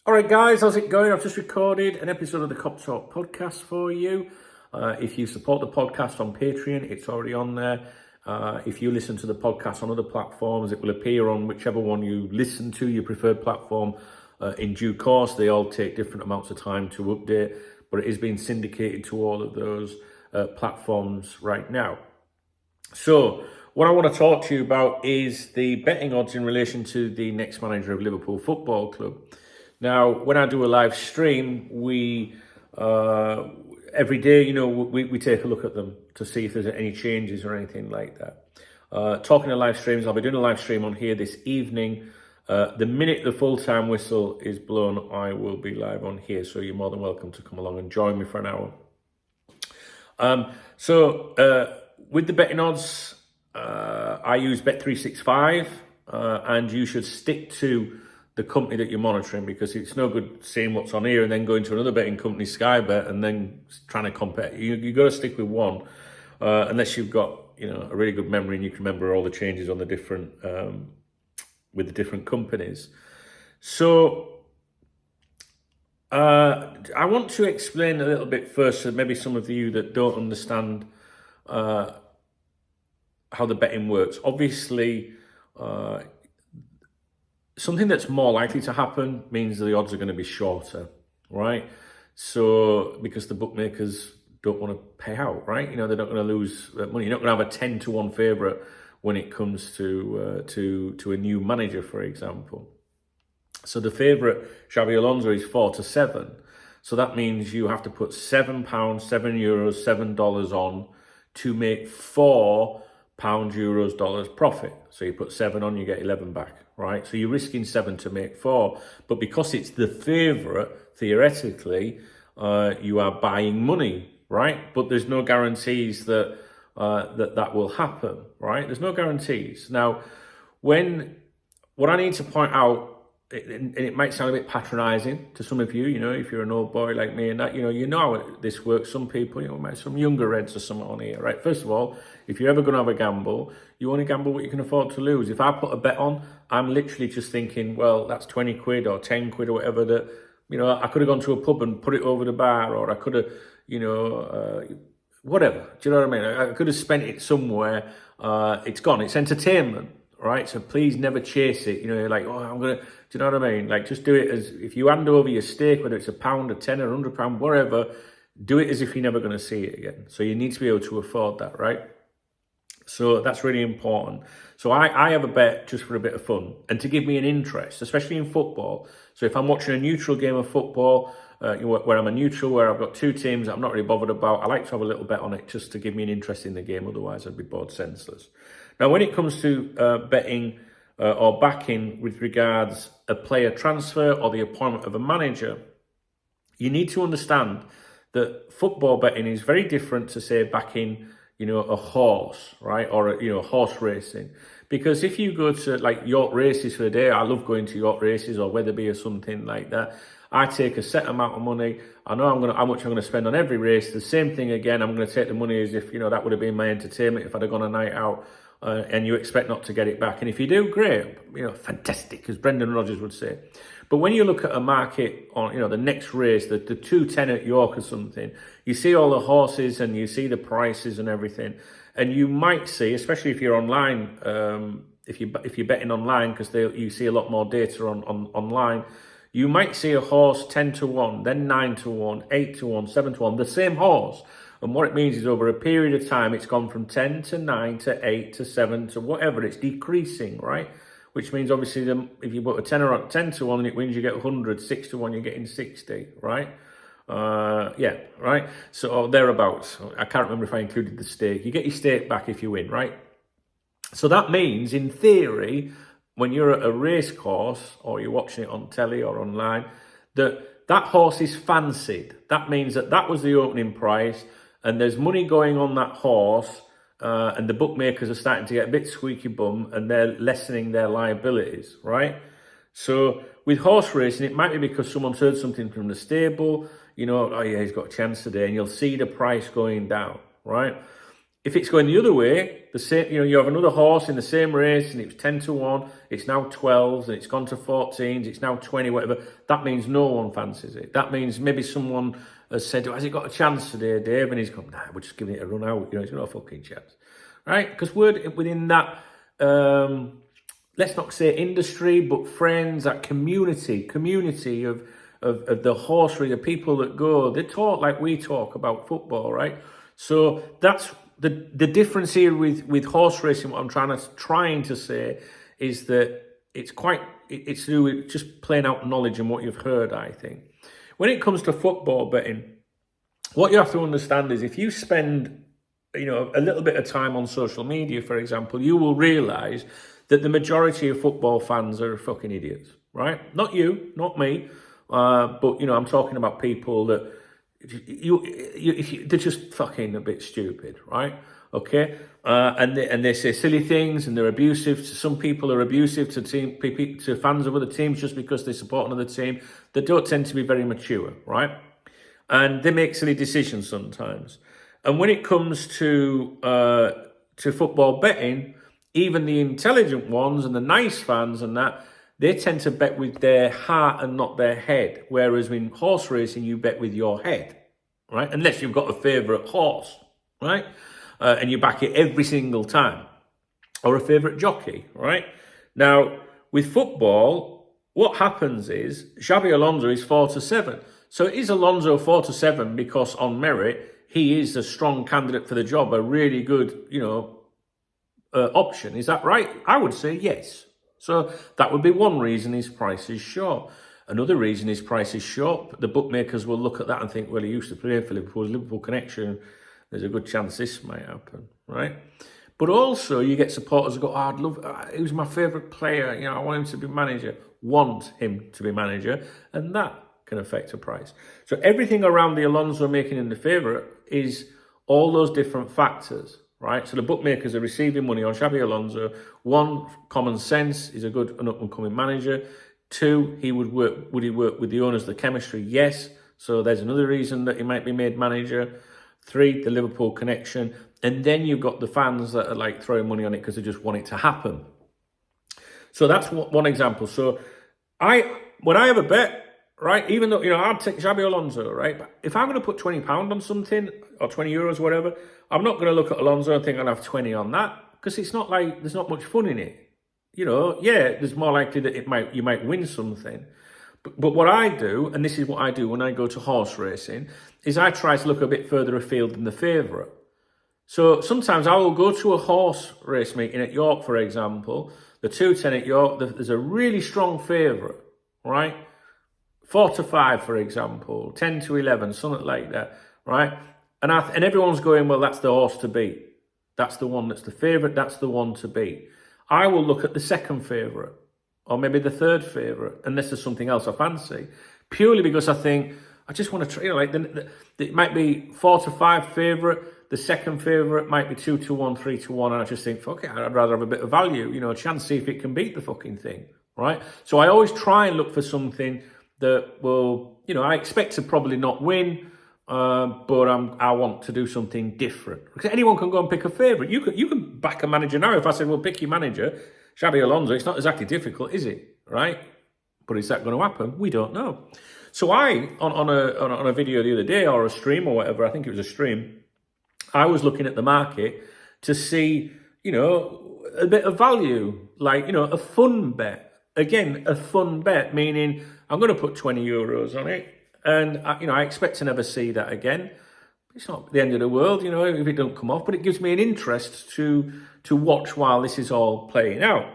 All right, guys, how's it going? I've just recorded an episode of the KopTalk podcast for you. If you support the podcast on Patreon, it's already on there. If you listen to the podcast on other platforms, it will appear on whichever one you listen to, your preferred platform, in due course. They all take different amounts of time to update, but it is being syndicated to all of those platforms right now. So what I want to talk to you about is the betting odds in relation to the next manager of Liverpool Football Club. Now, when I do a live stream, we every day, we take a look at them to see if there's any changes or anything like that. Talking of live streams, I'll be doing a live stream on here this evening. The minute the full-time whistle is blown, I will be live on here, so you're more than welcome to come along and join me for an hour. With the betting odds, I use Bet365, and you should stick to the company that you're monitoring, because it's no good seeing what's on here and then going to another betting company, Sky Bet, and then trying to compare. You got to stick with one, unless you've got a really good memory and you can remember all the changes on the different with the different companies. So I want to explain a little bit first, so maybe some of you that don't understand how the betting works. Obviously, something that's more likely to happen means the odds are going to be shorter, right? So, because the bookmakers don't want to pay out, right? They're not going to lose money. You're not going to have a 10-1 favourite when it comes to a new manager, for example. So the favourite, Xabi Alonso, is 4-7. So that means you have to put £7, €7, $7 on to make £4 euros dollars profit. So you put 7 on, you get 11 back, right? So you're risking 7 to make 4, but because it's the favourite, theoretically, you are buying money, right? But there's no guarantees that that will happen, right? There's no guarantees. Now, what I need to point out, and it might sound a bit patronising to some of you, if you're an old boy like me and that, you know how this works. Some people, some younger Reds or something on here, right? First of all, if you're ever going to have a gamble, you only gamble what you can afford to lose. If I put a bet on, I'm literally just thinking, well, that's 20 quid or 10 quid or whatever that, I could have gone to a pub and put it over the bar, or I could have, whatever. Do you know what I mean? I could have spent it somewhere. It's gone. It's entertainment. Right, so please never chase it. You're like, do you know what I mean? Like, just do it as if you hand over your stake, whether it's £1, a tenner, £100, whatever. Do it as if you're never going to see it again. So you need to be able to afford that, right? So that's really important. So I have a bet just for a bit of fun and to give me an interest, especially in football. So if I'm watching a neutral game of football, where I'm a neutral, where I've got two teams that I'm not really bothered about, I like to have a little bet on it just to give me an interest in the game. Otherwise, I'd be bored senseless. Now, when it comes to betting or backing with regards a player transfer or the appointment of a manager, you need to understand that football betting is very different to, say, backing, a horse, right? Or, horse racing. Because if you go to, like, York races for a day, I love going to York races or Wetherby or something like that. I take a set amount of money. I know how much I'm going to spend on every race. The same thing again, I'm going to take the money as if, that would have been my entertainment if I'd have gone a night out. And you expect not to get it back. And if you do, great, fantastic, as Brendan Rodgers would say. But when you look at a market on, the next race, the 210 at York or something, you see all the horses and you see the prices and everything. And you might see, especially if you're online, if you're betting online, because you see a lot more data online, you might see a horse 10-1, then 9-1, 8-1, 7-1, the same horse. And what it means is over a period of time, it's gone from 10 to 9 to 8 to 7 to whatever. It's decreasing, right? Which means obviously if you put a tenner on 10-1 and it wins, you get 100, 6-1, you're getting 60, right? Yeah, right? So thereabouts. I can't remember if I included the stake. You get your stake back if you win, right? So that means, in theory, when you're at a race course or you're watching it on telly or online, that horse is fancied. That means that was the opening price, and there's money going on that horse, and the bookmakers are starting to get a bit squeaky bum, and they're lessening their liabilities, right? So with horse racing, it might be because someone's heard something from the stable, oh yeah, he's got a chance today, and you'll see the price going down, right? If it's going the other way, the same, you have another horse in the same race and it was 10-1, it's now 12s and it's gone to 14s, it's now 20, whatever. That means no one fancies it. That means maybe someone has said, has he got a chance today, Dave? And he's gone, nah, we're just giving it a run out. He's got a fucking chance, right? Because we're within that, let's not say industry, but friends, that community of the horsery, the people that go, they talk like we talk about football, right? So that's the difference here with horse racing. What I'm trying to say is that it's to do with just playing out knowledge and what you've heard, I think. When it comes to football betting, what you have to understand is if you spend, a little bit of time on social media, for example, you will realise that the majority of football fans are fucking idiots, right? Not you, not me, but, I'm talking about people that, they're just fucking a bit stupid, right? Okay, and they say silly things and they're abusive. Some people are abusive to fans of other teams just because they support another team. They don't tend to be very mature, right? And they make silly decisions sometimes. And when it comes to football betting, even the intelligent ones and the nice fans and that, they tend to bet with their heart and not their head. Whereas in horse racing, you bet with your head, right? Unless you've got a favourite horse, right? And you back it every single time. Or a favourite jockey, right? Now, with football, what happens is, Xabi Alonso is 4-7. So is Alonso 4-7 because on merit, he is a strong candidate for the job, a really good, option. Is that right? I would say yes. So that would be one reason his price is short. Another reason his price is short, the bookmakers will look at that and think, well, he used to play for Liverpool connection. There's a good chance this might happen, right? But also you get supporters who go, he was my favourite player. I want him to be manager. Want him to be manager. And that can affect a price. So everything around the Alonso making him the favourite is all those different factors. Right, so the bookmakers are receiving money on Xabi Alonso. One, common sense, he's a good and up-and-coming manager. Two, would he work with the owners, the chemistry? Yes. So there's another reason that he might be made manager. Three, the Liverpool connection. And then you've got the fans that are like throwing money on it because they just want it to happen. So that's one example. So when I have a bet, right, even though, I'd take Xabi Alonso, right? But if I'm going to put £20 on something, or €20, whatever, I'm not going to look at Alonso and think I'll have 20 on that, because it's not like there's not much fun in it. There's more likely that you might win something. But what I do, and this is what I do when I go to horse racing, is I try to look a bit further afield than the favourite. So sometimes I will go to a horse race meeting at York, for example, the 210 at York, there's a really strong favourite, right? 4-5, for example, 10-11, something like that, right? And everyone's going, well, that's the horse to beat. That's the one that's the favourite. That's the one to beat. I will look at the second favourite, or maybe the third favourite, unless there's something else I fancy, purely because I think I just want to try. It might be 4-5 favourite. The second favourite might be 2-1, 3-1, and I just think, fuck it, I'd rather have a bit of value, a chance to see if it can beat the fucking thing, right? So I always try and look for something that will, I expect to probably not win, but I want to do something different. Because anyone can go and pick a favourite. You can back a manager now. If I said, well, pick your manager, Xabi Alonso, it's not exactly difficult, is it? Right? But is that going to happen? We don't know. So I, on a video the other day, or a stream or whatever, I think it was a stream, I was looking at the market to see, a bit of value, like, a fun bet. Again, a fun bet, meaning I'm going to put €20 on it, and I expect to never see that again. It's not the end of the world, if it don't come off, but it gives me an interest to watch while this is all playing out.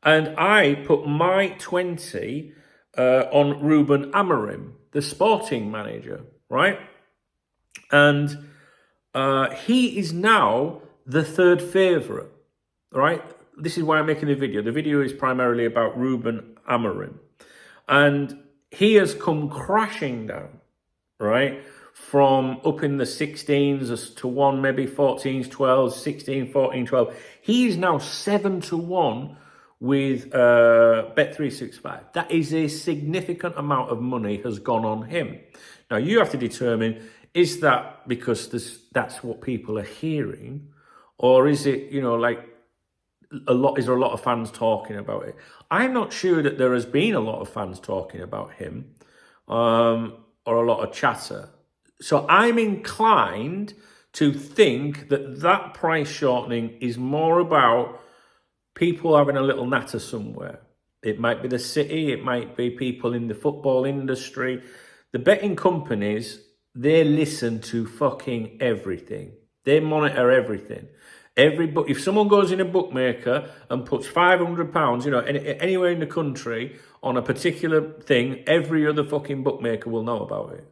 And I put my 20 on Ruben Amorim, the sporting manager, right? And he is now the third favourite, right? This is why I'm making the video. The video is primarily about Ruben Amorim. And he has come crashing down, right? From up in the 16s to 1, maybe 14s, 12s, 16, 14, 12. He is now 7-1 with Bet365. That is a significant amount of money has gone on him. Now, you have to determine, is that because that's what people are hearing, or is it, like is there a lot of fans talking about it? I'm not sure that there has been a lot of fans talking about him, or a lot of chatter. So I'm inclined to think that price shortening is more about people having a little natter somewhere. It might be the city, it might be people in the football industry. The betting companies, they listen to fucking everything. They monitor everything. If someone goes in a bookmaker and puts £500, anywhere in the country on a particular thing, every other fucking bookmaker will know about it,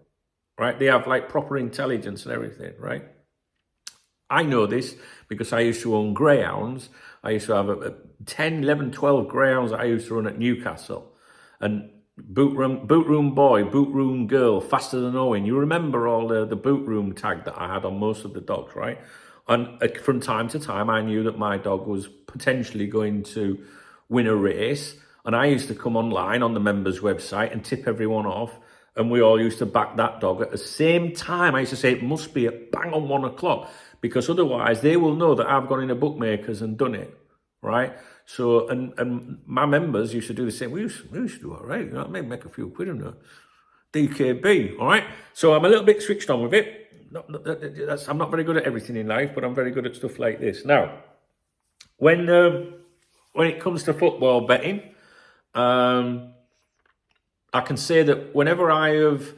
right? They have like proper intelligence and everything, right? I know this because I used to own greyhounds. I used to have 10, 11, 12 greyhounds that I used to run at Newcastle. And boot room boy, boot room girl, faster than Owen. You remember all the boot room tag that I had on most of the dogs, right? And from time to time, I knew that my dog was potentially going to win a race. And I used to come online on the members' website and tip everyone off. And we all used to back that dog at the same time. I used to say it must be at bang on 1 o'clock, because otherwise they will know that I've gone in a bookmakers and done it, right? So, and my members used to do the same. We used to do all right, maybe make a few quid on that. DKB, all right? So I'm a little bit switched on with it. I'm not very good at everything in life, but I'm very good at stuff like this. Now, when it comes to football betting, I can say that whenever I have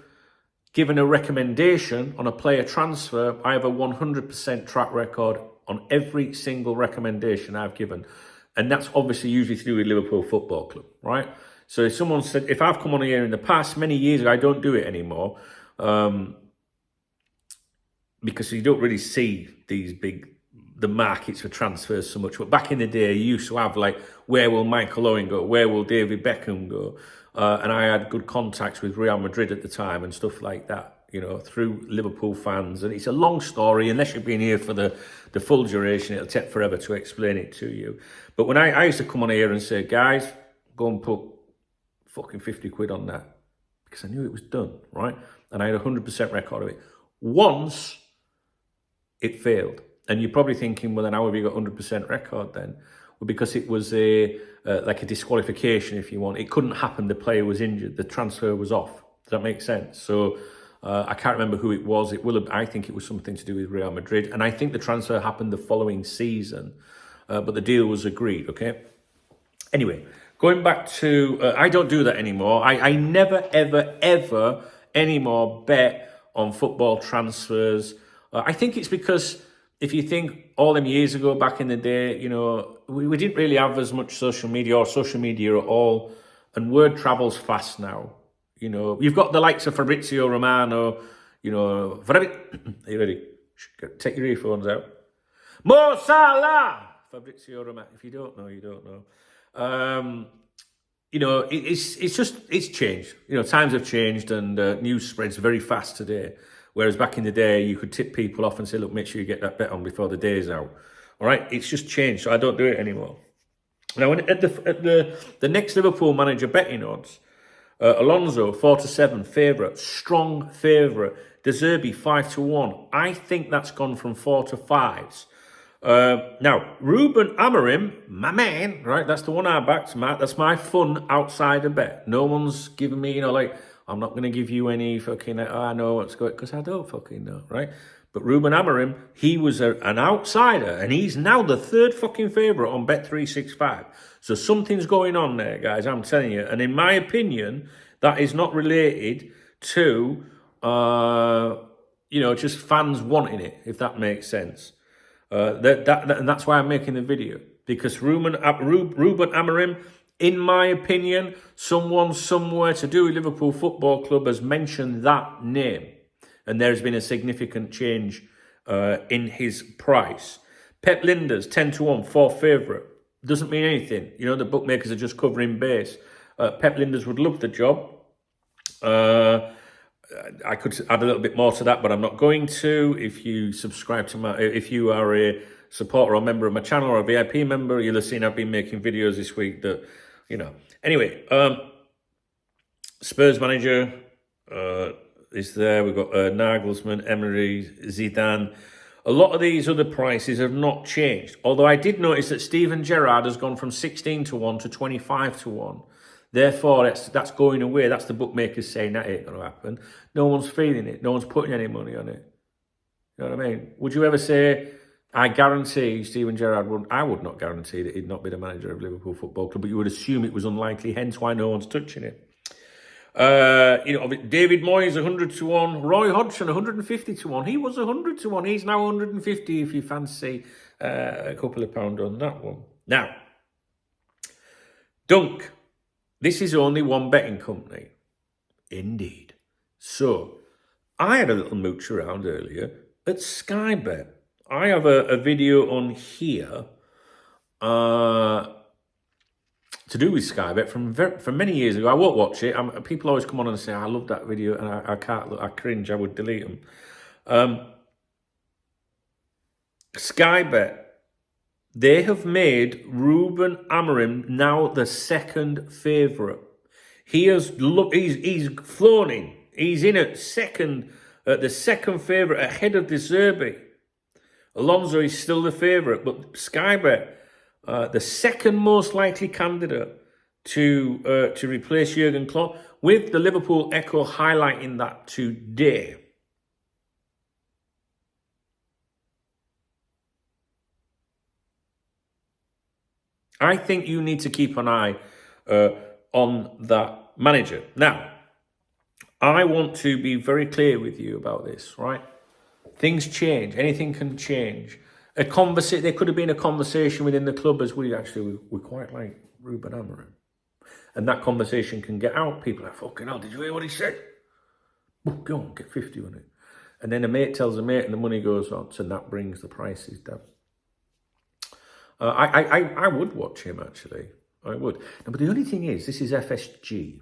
given a recommendation on a player transfer, I have a 100% track record on every single recommendation I've given. And that's obviously usually to do with Liverpool Football Club, right? So if someone said, if I've come on here in the past, many years ago, I don't do it anymore, because you don't really see the markets for transfers so much. But back in the day, you used to have like, where will Michael Owen go? Where will David Beckham go? And I had good contacts with Real Madrid at the time and stuff like that, through Liverpool fans. And it's a long story. Unless you've been here for the full duration, it'll take forever to explain it to you. But when I used to come on here and say, guys, go and put fucking 50 quid on that, because I knew it was done, right? And I had a 100% record of it. Once it failed. And you're probably thinking, well, then how have you got 100% record then? Well, because it was like a disqualification, if you want. It couldn't happen. The player was injured. The transfer was off. Does that make sense? So I can't remember who it was. I think it was something to do with Real Madrid. And I think the transfer happened the following season. But the deal was agreed, okay? Anyway, going back to, I don't do that anymore. I never, ever, ever anymore bet on football transfers. I think it's because if you think all them years ago, back in the day, we didn't really have as much social media at all. And word travels fast now. You've got the likes of Fabrizio Romano, are you ready? Take your earphones out. Mo Salah! Fabrizio Romano. If you don't know, you don't know. It's changed. Times have changed, and news spreads very fast today. Whereas back in the day, you could tip people off and say, look, make sure you get that bet on before the day's out. All right? It's just changed, so I don't do it anymore. Now, at the next Liverpool manager betting odds, Alonso, 4-7, favourite. Strong favourite. De Zerbi, 5-1. I think that's gone from 4 to 5s. Now, Ruben Amorim, my man, right? That's the one I backed, Matt. That's my fun outsider bet. No one's giving me, I'm not going to give you any fucking, I know what's going, because I don't fucking know, right? But Ruben Amorim, he was an outsider, and he's now the third fucking favourite on Bet365. So something's going on there, guys, I'm telling you. And in my opinion, that is not related to, just fans wanting it, if that makes sense. And that's why I'm making the video, because Ruben Amorim, in my opinion, someone somewhere to do with Liverpool Football Club has mentioned that name, and there's been a significant change in his price. Pep Linders, 10-1, 4th favourite. Doesn't mean anything. The bookmakers are just covering base. Pep Linders would love the job. I could add a little bit more to that, but I'm not going to. If you subscribe to if you are a supporter or member of my channel or a VIP member, you'll have seen I've been making videos this week that, Anyway, Spurs manager is there. We've got Nagelsmann, Emery, Zidane. A lot of these other prices have not changed. Although I did notice that Steven Gerrard has gone from 16 to 1 to 25 to 1. Therefore, that's going away. That's the bookmakers saying that ain't going to happen. No one's feeling it. No one's putting any money on it. You know what I mean? Would you ever say, I guarantee Steven Gerrard would? I would not guarantee that he'd not be the manager of Liverpool Football Club, but you would assume it was unlikely, hence why no one's touching it. David Moyes 100 to 1, Roy Hodgson 150 to 1. He was 100 to 1. He's now 150 if you fancy a couple of pounds on that one. Now, Dunk. This is only one betting company. Indeed. So, I had a little mooch around earlier at Sky Bet. I have a video on here to do with Sky Bet from many years ago. I won't watch it. People always come on and say, I love that video, and I can't look, I cringe, I would delete them. Sky Bet. They have made Ruben Amorim now the second favourite. He's flown in. He's in at the second favourite ahead of De Zerbi. Alonso is still the favourite, but Sky Bet, the second most likely candidate to replace Jurgen Klopp, with the Liverpool Echo highlighting that today. I think you need to keep an eye on that manager. Now, I want to be very clear with you about this, right? Things change. Anything can change. There could have been a conversation within the club as we quite like Ruben Amorim. And that conversation can get out. People are fucking hell, did you hear what he said? Well, go on, get 50 on it. And then a mate tells a mate and the money goes on. So that brings the prices down. I would watch him, actually. I would. No, but the only thing is, this is FSG.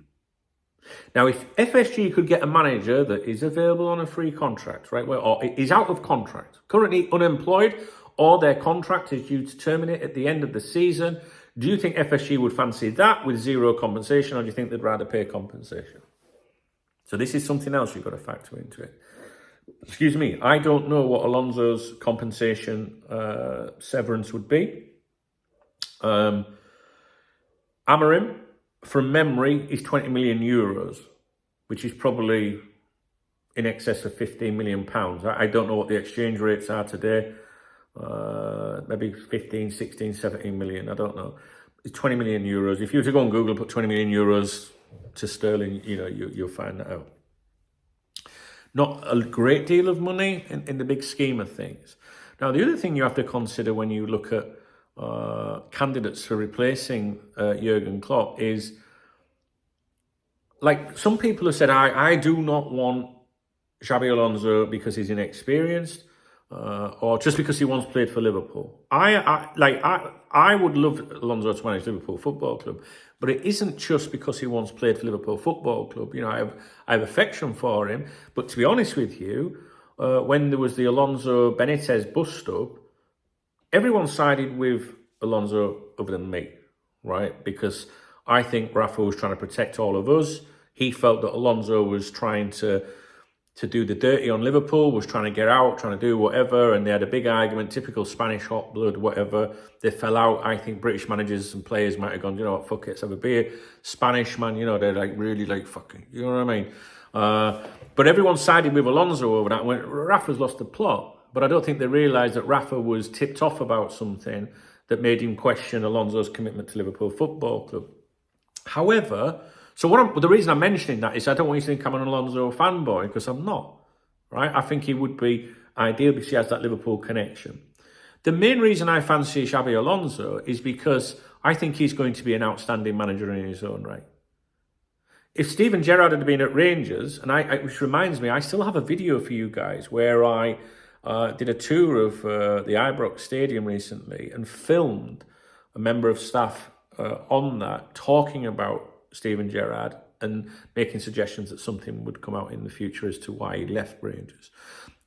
Now, if FSG could get a manager that is available on a free contract, right, or is out of contract, currently unemployed, or their contract is due to terminate at the end of the season, do you think FSG would fancy that with zero compensation, or do you think they'd rather pay compensation? So this is something else you've got to factor into it. Excuse me, I don't know what Alonso's compensation severance would be. Amorim, from memory, is 20 million euros, which is probably in excess of 15 million pounds. I don't know what the exchange rates are today. Maybe 15, 16, 17 million, I don't know. It's 20 million euros. If you were to go on Google and put 20 million euros to sterling, you'll find that out. Not a great deal of money in the big scheme of things. Now, the other thing you have to consider when you look at candidates for replacing Jurgen Klopp is, like, some people have said, I do not want Xabi Alonso because he's inexperienced, or just because he once played for Liverpool. I would love Alonso to manage Liverpool Football Club, but it isn't just because he once played for Liverpool Football Club. I have affection for him, but to be honest with you, when there was the Alonso Benitez bust-up, everyone sided with Alonso other than me, right? Because I think Rafa was trying to protect all of us. He felt that Alonso was trying to do the dirty on Liverpool, was trying to get out, trying to do whatever, and they had a big argument, typical Spanish hot blood, whatever. They fell out. I think British managers and players might have gone, you know what, fuck it, let's have a beer. Spanish, man, they're really fucking, you know what I mean? But everyone sided with Alonso over that and went, Rafa's lost the plot. But I don't think they realised that Rafa was tipped off about something that made him question Alonso's commitment to Liverpool Football Club. However, the reason I'm mentioning that is I don't want you to think I'm an Alonso fanboy, because I'm not, right? I think he would be ideal because he has that Liverpool connection. The main reason I fancy Xabi Alonso is because I think he's going to be an outstanding manager in his own right. If Steven Gerrard had been at Rangers, which reminds me, I still have a video for you guys where I did a tour of the Ibrox Stadium recently and filmed a member of staff on that, talking about Steven Gerrard and making suggestions that something would come out in the future as to why he left Rangers.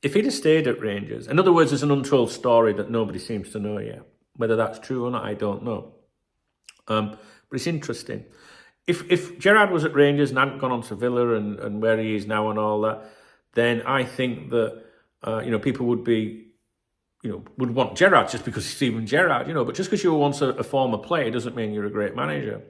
If he'd have stayed at Rangers, in other words, there's an untold story that nobody seems to know yet. Whether that's true or not, I don't know. But it's interesting. If Gerrard was at Rangers and hadn't gone on to Villa and where he is now and all that, then I think that people would be would want Gerrard just because he's Steven Gerrard, but just because you were once a former player doesn't mean you're a great manager.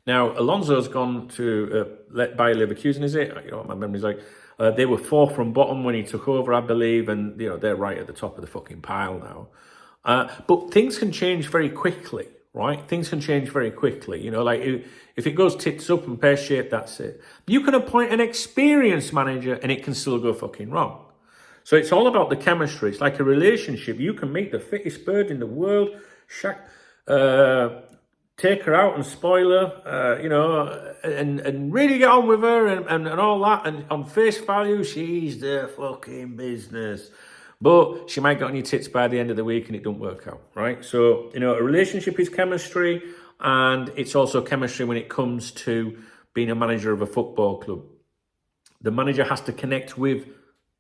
Now, Alonso's gone to by Leverkusen, is it? What my memory's like. They were fourth from bottom when he took over, I believe, and they're right at the top of the fucking pile now. But things can change very quickly, right? Things can change very quickly. If it goes tits up and pear-shaped, that's it. You can appoint an experienced manager and it can still go fucking wrong. So it's all about the chemistry. It's like a relationship. You can make the fittest bird in the world, take her out and spoil her, and really get on with her and all that. And on face value, she's the fucking business. But she might get on your tits by the end of the week and it don't work out, right? So, a relationship is chemistry, and it's also chemistry when it comes to being a manager of a football club. The manager has to connect with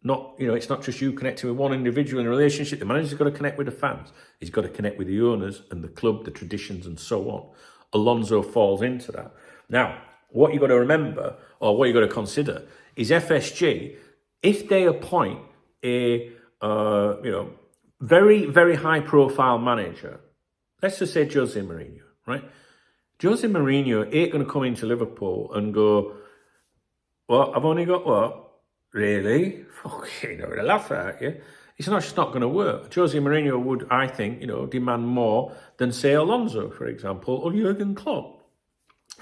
it's not just you connecting with one individual in a relationship. The manager's got to connect with the fans. He's got to connect with the owners and the club, the traditions, and so on. Alonso falls into that. Now, what you've got to remember, or what you've got to consider, is FSG, if they appoint a very, very high-profile manager, let's just say Jose Mourinho, right? Jose Mourinho ain't going to come into Liverpool and go, what, I've only got what? Really? Fucking you're a laugh at you. It's just not going to work. Jose Mourinho would, I think, demand more than, say, Alonso, for example, or Jurgen Klopp.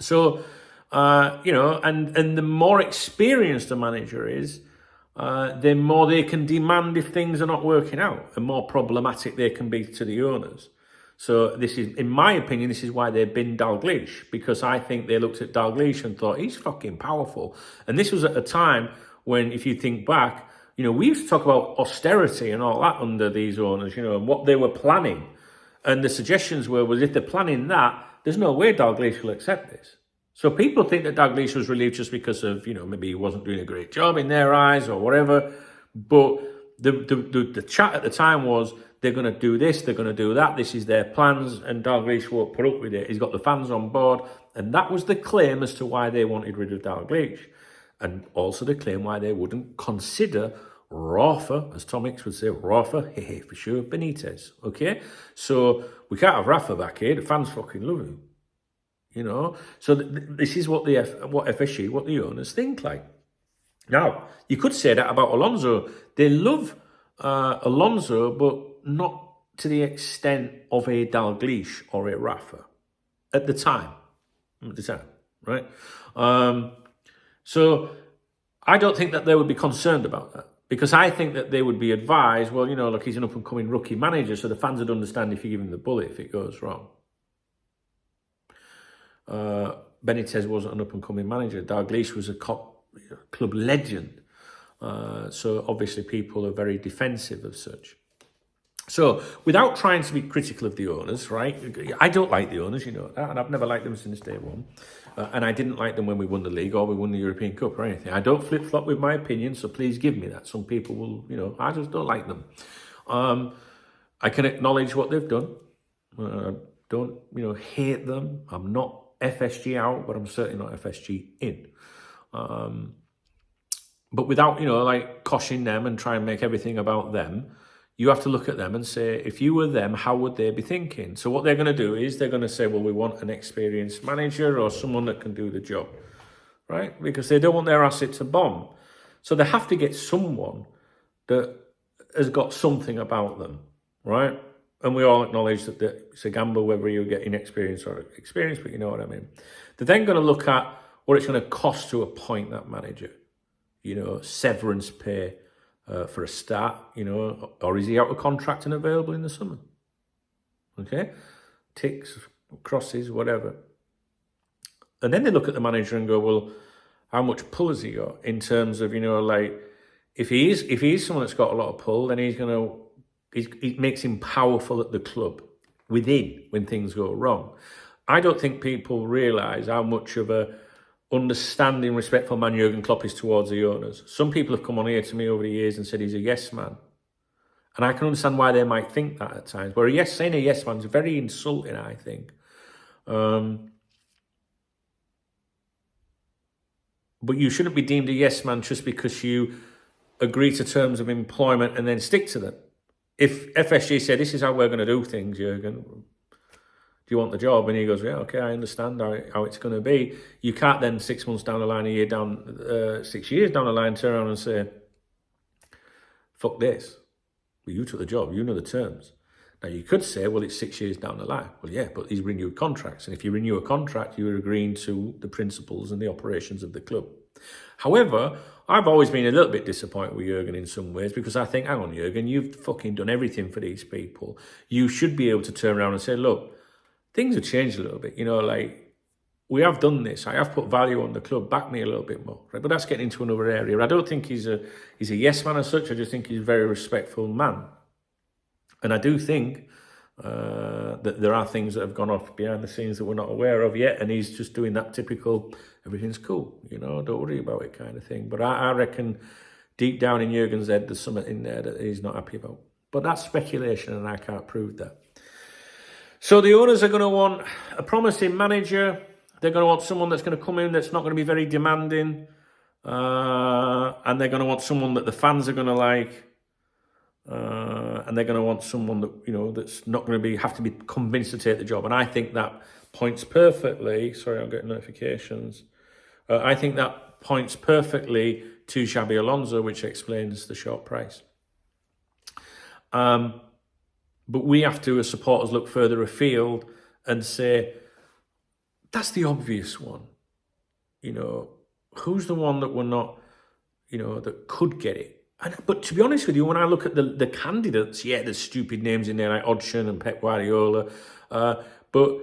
So, and the more experienced a manager is, the more they can demand if things are not working out, and more problematic they can be to the owners. So this is, in my opinion, this is why they binned Dalglish, because I think they looked at Dalglish and thought, he's fucking powerful. And this was at a time when, if you think back, we used to talk about austerity and all that under these owners, and what they were planning. And the suggestions was if they're planning that, there's no way Dalglish will accept this. So people think that Dalglish was relieved just because of, maybe he wasn't doing a great job in their eyes or whatever. But the chat at the time was, they're going to do this, they're going to do that, this is their plans, and Dalglish won't put up with it. He's got the fans on board. And that was the claim as to why they wanted rid of Dalglish. And also the claim why they wouldn't consider Rafa, as Tom Hicks would say, Rafa, hey, for sure, Benitez, okay? So we can't have Rafa back here, the fans fucking love him, So this is what FSG, what the owners think like. Now, you could say that about Alonso. They love Alonso, but not to the extent of a Dalglish or a Rafa at the time, right? So I don't think that they would be concerned about that, because I think that they would be advised, well, look, he's an up-and-coming rookie manager, so the fans would understand if you give him the bullet if it goes wrong. Benitez wasn't an up-and-coming manager. Dalglish was a club legend. So obviously people are very defensive of such. So without trying to be critical of the owners, right? I don't like the owners, that, and I've never liked them since day one. And I didn't like them when we won the league or we won the European Cup or anything. I don't flip-flop with my opinion, so please give me that. Some people will, I just don't like them. I can acknowledge what they've done. Don't, hate them. I'm not FSG out, but I'm certainly not FSG in. But without, coshing them and try and make everything about them, you have to look at them and say, if you were them, how would they be thinking? So what they're going to do is they're going to say, well, we want an experienced manager or someone that can do the job, right? Because they don't want their asset to bomb. So they have to get someone that has got something about them, right? And we all acknowledge that it's a gamble whether you're getting experience or experience, but you know what I mean. They're then going to look at what it's going to cost to appoint that manager. Severance pay, for a start, or is he out of contract and available in the summer? Okay? Ticks, crosses, whatever. And then they look at the manager and go, well, how much pull has he got in terms of, if he is someone that's got a lot of pull, then it makes him powerful at the club within when things go wrong. I don't think people realise how much of a understanding, respectful man Jurgen Klopp is towards the owners. Some people have come on here to me over the years and said he's a yes man. And I can understand why they might think that at times. Where saying a yes man is very insulting, I think. But you shouldn't be deemed a yes man just because you agree to terms of employment and then stick to them. if FSG said, this is how we're going to do things, Jurgen, do you want the job? And he goes, yeah, okay, I understand how it's going to be. You can't then 6 months down the line, 6 years down the line, turn around and say, fuck this. Well, you took the job, you know the terms. Now, you could say, well, it's 6 years down the line. Well, yeah, but these renewed contracts. And if you renew a contract, you're agreeing to the principles and the operations of the club. However, I've always been a little bit disappointed with Jurgen in some ways because I think, hang on, Jurgen, you've fucking done everything for these people. You should be able to turn around and say, look, things have changed a little bit. You know, like, we have done this. I have put value on the club. Back me a little bit more. Right? But that's getting into another area. I don't think he's a yes man as such. I just think he's a very respectful man. And I do think that there are things that have gone off behind the scenes that we're not aware of yet. And he's just doing that typical, everything's cool, you know, don't worry about it kind of thing. But I reckon deep down in Jurgen's head, there's something in there that he's not happy about. But that's speculation and I can't prove that. So the owners are going to want a promising manager. They're going to want someone that's going to come in that's not going to be very demanding. And they're going to want someone that the fans are going to like. And they're going to want someone that, you know, that's not going to have to be convinced to take the job. And I think that points perfectly. Sorry, I'm getting notifications. I think that points perfectly to Xabi Alonso, which explains the short price. But we have to, as supporters, look further afield and say, that's the obvious one. You know, who's the one that we're not, you know, that could get it? But to be honest with you, when I look at the candidates, yeah, there's stupid names in there like Hodgson and Pep Guardiola. But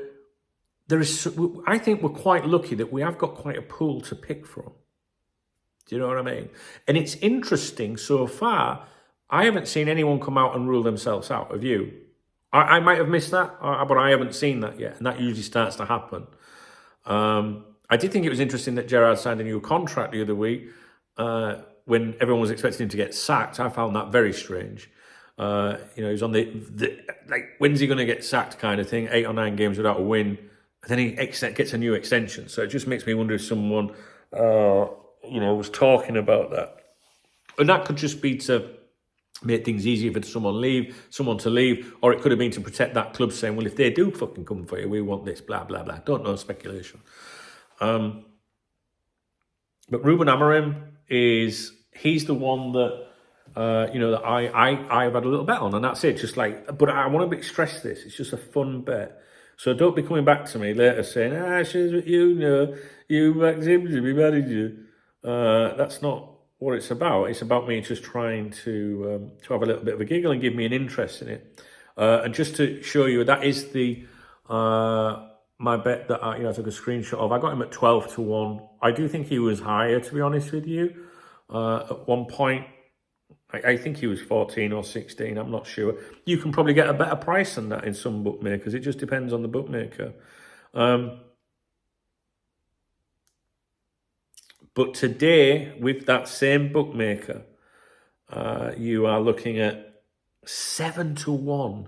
I think we're quite lucky that we have got quite a pool to pick from. Do you know what I mean? And it's interesting so far, I haven't seen anyone come out and rule themselves out. Have you? I might have missed that, but I haven't seen that yet. And that usually starts to happen. I did think it was interesting that Gerrard signed a new contract the other week. When everyone was expecting him to get sacked, I found that very strange. You know, he's on the like, when's he going to get sacked kind of thing, 8 or 9 games without a win. And then he gets a new extension. So it just makes me wonder if someone, you know, was talking about that. And that could just be to make things easier for someone to leave, or it could have been to protect that club saying, well, if they do fucking come for you, we want this, blah, blah, blah. Don't know, speculation. But Ruben Amorim he's the one that, you know, that I've had a little bet on, and that's it. Just like, but I want to stress this. It's just a fun bet. So don't be coming back to me later saying, she's what you know, you backed him to be manager. That's not what it's about. It's about me just trying to have a little bit of a giggle and give me an interest in it. And just to show you, that is the my bet that I took a screenshot of. I got him at 12-1. I do think he was higher, to be honest with you. At one point, I think he was 14 or 16. I'm not sure. You can probably get a better price than that in some bookmakers. It just depends on the bookmaker. But today, with that same bookmaker, you are looking at 7-1.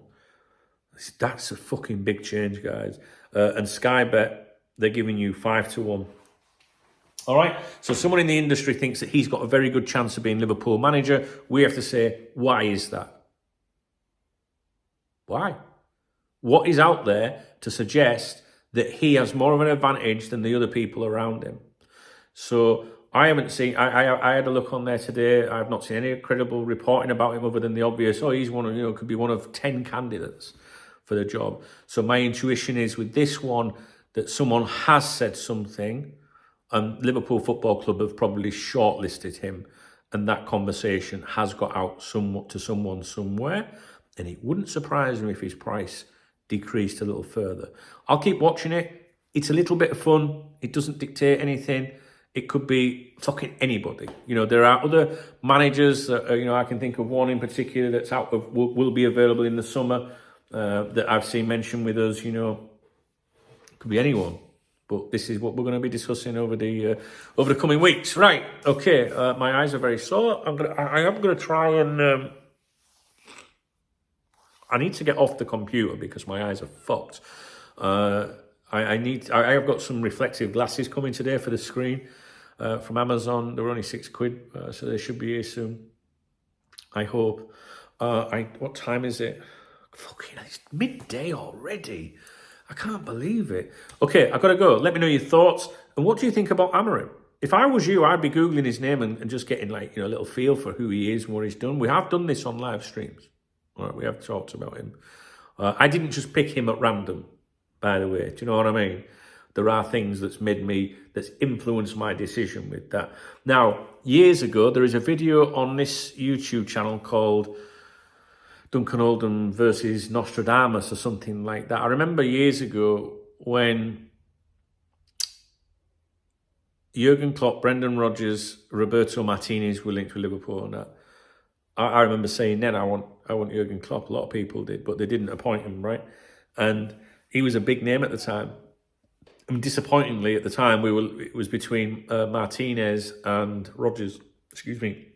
That's a fucking big change, guys. And Sky Bet, they're giving you 5-1. All right, so someone in the industry thinks that he's got a very good chance of being Liverpool manager. We have to say, why is that? Why? What is out there to suggest that he has more of an advantage than the other people around him? So I haven't seen, I had a look on there today. I've not seen any credible reporting about him other than the obvious, he's one of, could be one of 10 candidates for the job. So my intuition is with this one that someone has said something, and Liverpool Football Club have probably shortlisted him, and that conversation has got out somewhat to someone somewhere, and it wouldn't surprise me if his price decreased a little further. I'll keep watching it. It's a little bit of fun. It doesn't dictate anything. It could be fucking anybody. There are other managers that, I can think of one in particular that's out of, will be available in the summer that I've seen mentioned with us, could be anyone. But this is what we're going to be discussing over the coming weeks. Right, okay, my eyes are very sore. I am going to try and... I need to get off the computer because my eyes are fucked. I have got some reflective glasses coming today for the screen from Amazon. They were only £6, so they should be here soon, I hope. What time is it? Fucking, it's midday already. I can't believe it. Okay, I've got to go. Let me know your thoughts. And what do you think about Amorim? If I was you, I'd be Googling his name and just getting like, a little feel for who he is and what he's done. We have done this on live streams. All right, we have talked about him. I didn't just pick him at random, by the way. Do you know what I mean? There are things that's influenced my decision with that. Now, years ago, there is a video on this YouTube channel called Duncan Oldham versus Nostradamus or something like that. I remember years ago when Jurgen Klopp, Brendan Rodgers, Roberto Martinez were linked with Liverpool, and I remember saying then I want Jurgen Klopp. A lot of people did, but they didn't appoint him, right? And he was a big name at the time. I mean, disappointingly, at the time it was between Martinez and Rodgers. Excuse me,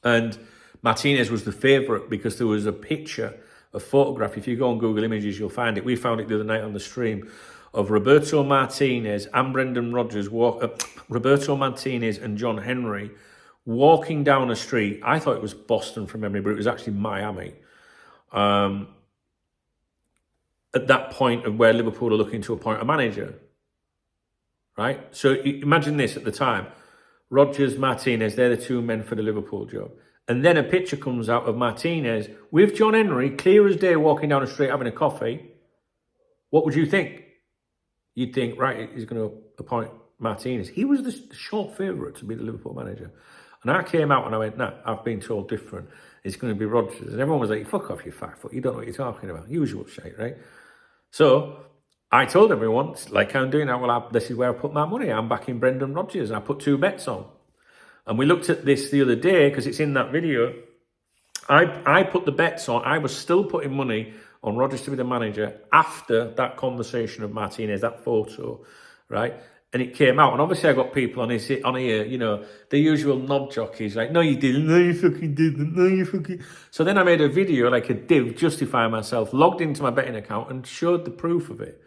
and Martinez was the favourite because there was a photograph. If you go on Google Images, you'll find it. We found it the other night on the stream of Roberto Martinez and Brendan Rodgers Roberto Martinez and John Henry walking down a street. I thought it was Boston from memory, but it was actually Miami. At that point of where Liverpool are looking to appoint a manager, right? So imagine this at the time. Rodgers, Martinez, they're the two men for the Liverpool job. And then a picture comes out of Martinez with John Henry, clear as day, walking down the street having a coffee. What would you think? You'd think, right, he's going to appoint Martinez. He was the short favourite to be the Liverpool manager. And I came out and I went, nah, I've been told different. It's going to be Rodgers. And everyone was like, fuck off, you fat fuck. You don't know what you're talking about. Usual shit, right? So I told everyone, like I'm doing now, well, this is where I put my money. I'm backing Brendan Rodgers. And I put 2 bets on. And we looked at this the other day because it's in that video. I put the bets on. I was still putting money on Rodgers to be the manager after that conversation of Martinez, that photo, right? And it came out. And obviously I got people on here, the usual knob jockeys, like, no, you didn't. No, you fucking didn't. No, you fucking... So then I made a video, like a div, justifying myself, logged into my betting account and showed the proof of it,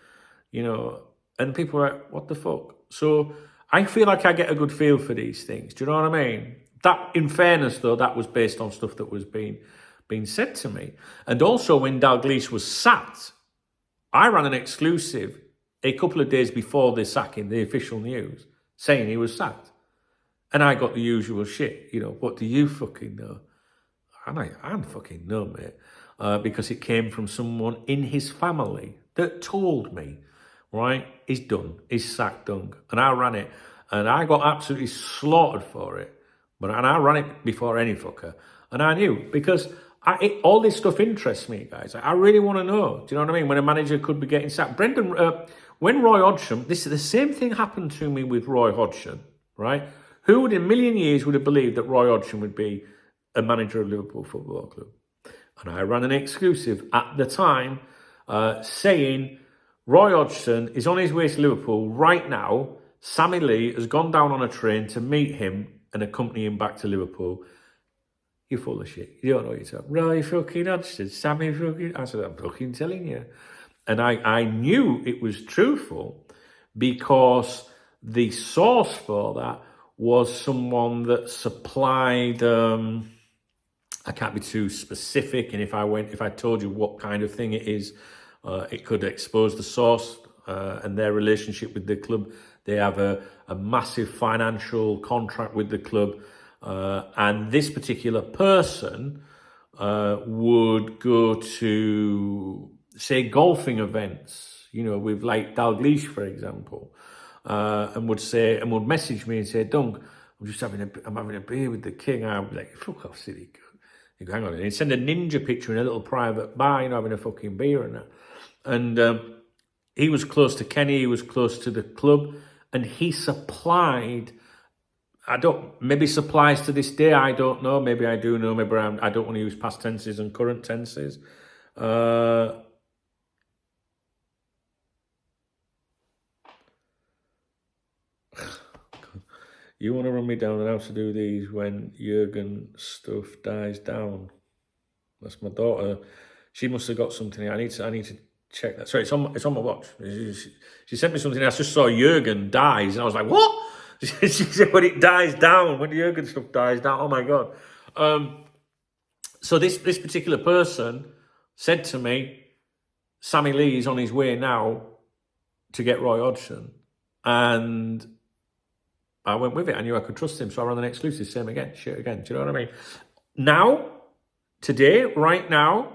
And people were like, what the fuck? So I feel like I get a good feel for these things. Do you know what I mean? That, in fairness, though, that was based on stuff that was being said to me. And also, when Dalglish was sacked, I ran an exclusive a couple of days before the sacking, the official news, saying he was sacked. And I got the usual shit, what do you fucking know? And I don't fucking know, mate, because it came from someone in his family that told me, right, he's done, he's sacked done. And I ran it, and I got absolutely slaughtered for it. And I ran it before any fucker. And I knew, because all this stuff interests me, guys. I really want to know, do you know what I mean, when a manager could be getting sacked. When Roy Hodgson, this is the same thing happened to me with Roy Hodgson, right? Who would in a million years would have believed that Roy Hodgson would be a manager of Liverpool Football Club? And I ran an exclusive at the time saying Roy Hodgson is on his way to Liverpool right now. Sammy Lee has gone down on a train to meet him and accompany him back to Liverpool. You're full of shit. You don't know what you're talking. Roy fucking Hodgson, Sammy fucking... I said, I'm fucking telling you. And I knew it was truthful because the source for that was someone that supplied... I can't be too specific, and if I told you what kind of thing it is, it could expose the source and their relationship with the club. They have a massive financial contract with the club, and this particular person would go to, say, golfing events, with like Dalglish, for example, and would message me and say, Dunk, I'm having a beer with the king. I'd be like, fuck off, silly. You go, hang on. And he'd send a ninja picture in a little private bar, having a fucking beer and that. And he was close to Kenny, he was close to the club, and he supplied, maybe supplies to this day, I don't know, maybe I do know, maybe I don't want to use past tenses and current tenses. You want to run me down on how to do these when Jurgen stuff dies down? That's my daughter. She must have got something here. I need to check that. Sorry, it's on my watch. She sent me something. I just saw Jurgen dies, and I was like, what? She said when it dies down, when the Jurgen stuff dies down. Oh my god. So this particular person said to me, Sammy Lee's on his way now to get Roy Hodgson. And I went with it. I knew I could trust him. So I ran an exclusive, same again, shit again. Do you know what I mean? Now, today, right now,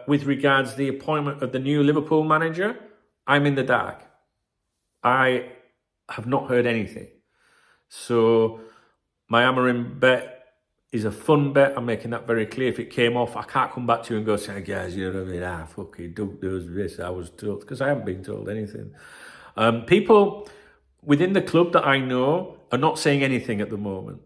with regards to the appointment of the new Liverpool manager, I'm in the dark. I have not heard anything. So my Amorim bet is a fun bet. I'm making that very clear. If it came off, I can't come back to you and go, say, guys, you know what I mean? Fucking Doug does this. I was told, because I haven't been told anything. People within the club that I know are not saying anything at the moment.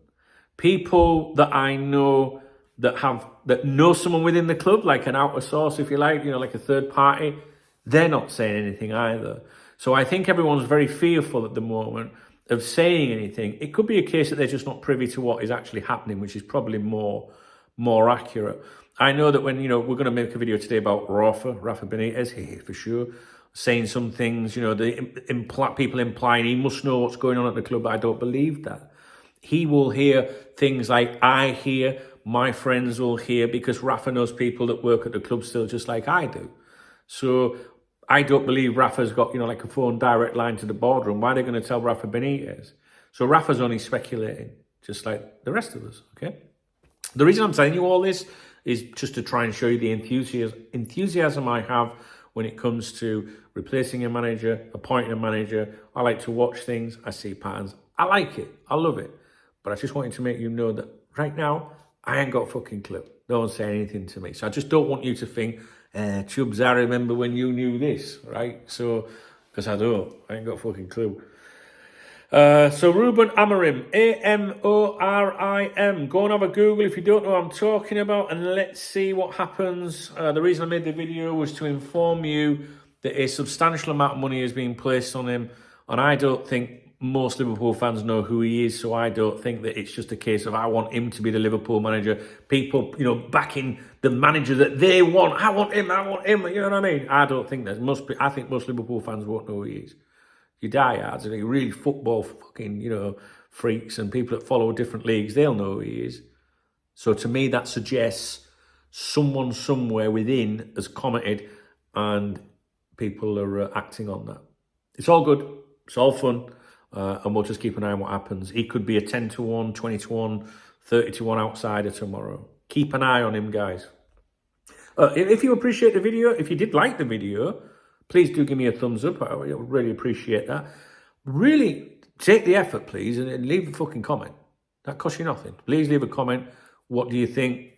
People that I know that know someone within the club, like an outer source, if you like, you know, like a third party, they're not saying anything either. So I think everyone's very fearful at the moment of saying anything. It could be a case that they're just not privy to what is actually happening, which is probably more accurate. I know that when, you know, we're going to make a video today about Rafa Benitez, for sure, saying some things, you know, people implying he must know what's going on at the club, but I don't believe that. He will hear things like I hear, my friends will hear, because Rafa knows people that work at the club still just like I do. So I don't believe Rafa's got, you know, like a phone direct line to the boardroom. Why are they going to tell Rafa Benitez? So Rafa's only speculating, just like the rest of us, okay? The reason I'm telling you all this is just to try and show you the enthusiasm I have when it comes to replacing a manager, appointing a manager. I like to watch things. I see patterns. I like it. I love it. But I just wanted to make you know that right now, I ain't got a fucking clue. No one's saying anything to me. So I just don't want you to think, Chubbs, I remember when you knew this, right? So, because I don't. I ain't got a fucking clue. So Ruben Amorim, Amorim. Go and have a Google if you don't know what I'm talking about, and let's see what happens. The reason I made the video was to inform you that a substantial amount of money is being placed on him, and I don't think most Liverpool fans know who he is, so I don't think that it's just a case of I want him to be the Liverpool manager. People, you know, backing the manager that they want. I want him. You know what I mean? I don't think that. I think most Liverpool fans won't know who he is. You diehards and you really football fucking, you know, freaks and people that follow different leagues, they'll know who he is. So to me, that suggests someone somewhere within has commented and people are acting on that. It's all good. It's all fun. And we'll just keep an eye on what happens. He could be a 10-1, 20-1, 30-1 outsider tomorrow. Keep an eye on him, guys. If you appreciate the video, if you did like the video, please do give me a thumbs up. I would really appreciate that. Really take the effort, please, and leave a fucking comment. That costs you nothing. Please leave a comment. What do you think?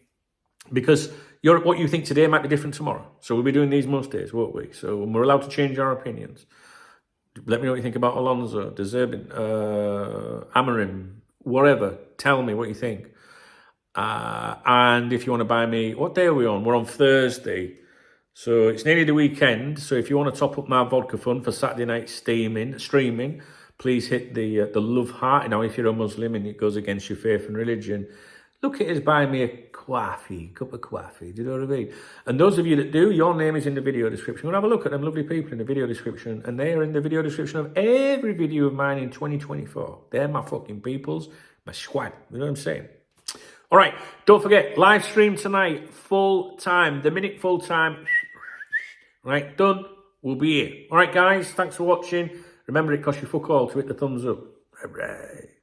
Because what you think today might be different tomorrow. So we'll be doing these most days, won't we? So we're allowed to change our opinions. Let me know what you think about Alonso, De Zerbi, Amorim, whatever. Tell me what you think. And if you want to buy me, what day are we on? We're on Thursday. So it's nearly the weekend. So if you want to top up my vodka fund for Saturday night streaming, please hit the love heart. Now, if you're a Muslim and it goes against your faith and religion, look at us buy me a cup of coffee. Do you know what I mean? And those of you that do, your name is in the video description. We'll have a look at them lovely people in the video description. And they are in the video description of every video of mine in 2024. They're my fucking peoples, my squad. You know what I'm saying? All right, don't forget, live stream tonight, full time, the minute full time. Right, done. We'll be here. All right, guys, thanks for watching. Remember, it costs you fuck all to hit the thumbs up. Bye-bye.